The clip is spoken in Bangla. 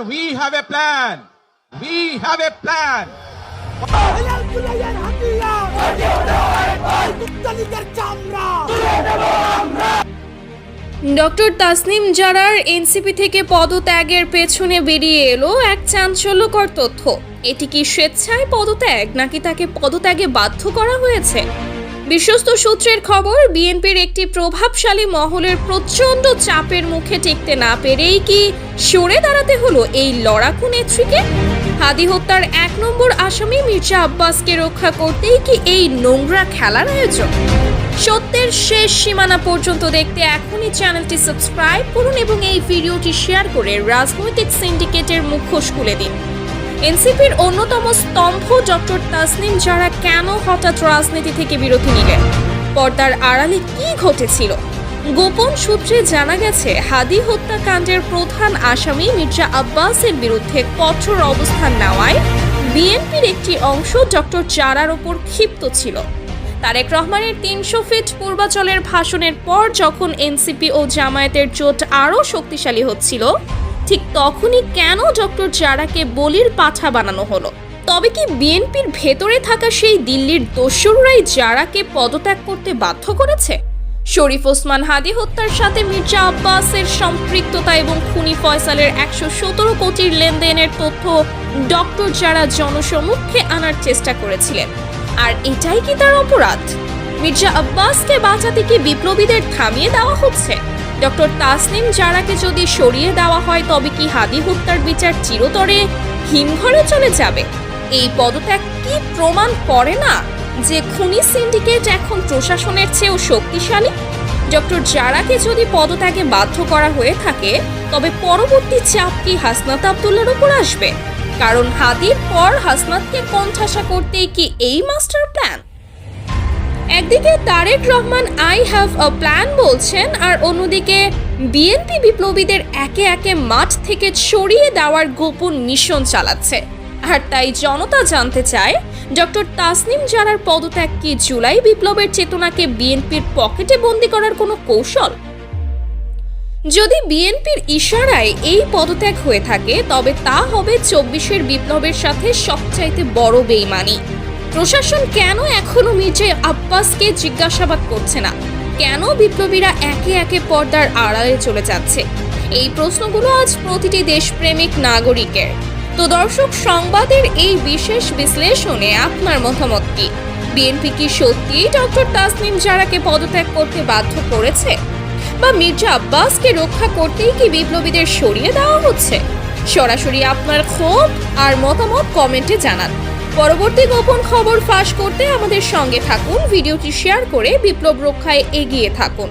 We have a plan. We have a plan. Doctor Tasnim Jara NCP থেকে পদত্যাগের পেছনে বেরিয়ে এলো এক চাঞ্চল্যকর তথ্য। এটি কি স্বেচ্ছায় পদত্যাগ নাকি তাকে পদত্যাগে বাধ্য করা হয়েছে? বিশ্বস্ত সূত্রের খবর, বিএনপির একটি প্রভাবশালী মহলের প্রচণ্ড চাপের মুখে টিকতে না পেরেই কি সরে দাঁড়াতে হলো এই লড়াকু নেত্রীকে? হাদি হত্যার ১ নম্বর আসামি মির্জা আব্বাসকে রক্ষা করতেই কি এই নোংরা খেলার আয়োজন? সত্যের শেষ সীমানা পর্যন্ত দেখতে এখনই চ্যানেলটি সাবস্ক্রাইব করুন এবং এই ভিডিওটি শেয়ার করে রাজনৈতিক সিন্ডিকেটের মুখোশ খুলে দিন। এনসিপির অন্যতম স্তম্ভ ডক্টর তাসনিম জারা কেন হঠাৎ রাজনীতি থেকে বিরতি নিলেন? পর্দার আড়ালে কি ঘটেছিল? গোপন সূত্রে জানা গেছে, হাদি হত্যাকাণ্ডের প্রধান আসামি মির্জা আব্বাসের বিরুদ্ধে কঠোর অবস্থান নেওয়ায় বিএনপির একটি অংশ ডক্টর জারার ওপর ক্ষিপ্ত ছিল। তারেক রহমানের ৩০০ ফিট পূর্বাচলের ভাষণের পর যখন এনসিপি ও জামায়াতের জোট আরও শক্তিশালী হচ্ছিল, ঠিক তখনই কেন ডক্টর জারাকে বলির পাঠা বানানো হলো? তবে কি বিএনপির ভেতরে থাকা সেই দিল্লির দস্যুরাই জারাকে পদত্যাগ করতে বাধ্য করেছে? শরীফ ওসমান হাদি হত্যার সাথে মির্জা আব্বাসের সম্পৃক্ততা এবং খুনি ফয়সালের ১১৭ কোটির লেনদেনের তথ্য ডক্টর জারা জনসমক্ষে আনার চেষ্টা করেছিলেন, আর এটাই কি তার অপরাধ? মির্জা আব্বাসকে বাঁচাতে কি বিপ্লবীদের থামিয়ে দেওয়া হচ্ছে? ডক্টর তাসনিম জারাকে যদি সরিয়ে দেওয়া হয় তবে কি হাদি হত্যার বিচার চিরতরে হিমঘরে চলে যাবে? এই পদত্যাগ কি প্রমাণ করে না যে খুনি সিন্ডিকেট এখন প্রশাসনের চেয়েও শক্তিশালী? ডক্টর জারাকে যদি পদত্যাগে বাধ্য করা হয়ে থাকে তবে পরবর্তী চাপ কি হাসনাত আব্দুল্লাহর উপর আসবে? কারণ হাদির পর হাসনাতকে কোণঠাসা করতেই কি এই মাস্টার প্ল্যান? একদিকে Tarique Rahman I have a plan বলছেন, আর অন্যদিকে বিএনপি বিপ্লবীদের একে একে মাঠ থেকে সরিয়ে দেওয়ার গোপন মিশন চালাচ্ছে। আর তাই জনতা জানতে চায়, ডক্টর তাসনিম জারার পদত্যাগ কি জুলাই বিপ্লবের চেতনাকে বিএনপির পকেটে বন্দি করার কোনো কৌশল? যদি বিএনপির ইশারায় এই পদত্যাগ হয়ে থাকে তবে তা হবে ২৪-এর বিপ্লবের সাথে সবচাইতে বড় বেইমানি। প্রশাসন কেন এখনো মির্জা আব্বাসকে জিজ্ঞাসাবাদ করছে না? কেন বিপ্লবীরা একে একে পর্দার আড়ালে চলে যাচ্ছে? এই প্রশ্নগুলো আজ প্রতিটি দেশপ্রেমিক নাগরিকের। তো দর্শক, সংবাদের এই বিশেষ বিশ্লেষণে আপনার মতামত কি? বিএনপি কি সত্যিই ডক্টর তাসনিম জারাকে পদত্যাগ করতে বাধ্য করেছে, বা মির্জা আব্বাসকে রক্ষা করতেই কি বিপ্লবীদের সরিয়ে দেওয়া হচ্ছে? সরাসরি আপনার ক্ষোভ আর মতামত কমেন্টে জানান। পরবর্তী গোপন খবর ফাঁস করতে আমাদের সঙ্গে থাকুন, ভিডিওটি শেয়ার করে বিপ্লব রক্ষায় এগিয়ে থাকুন।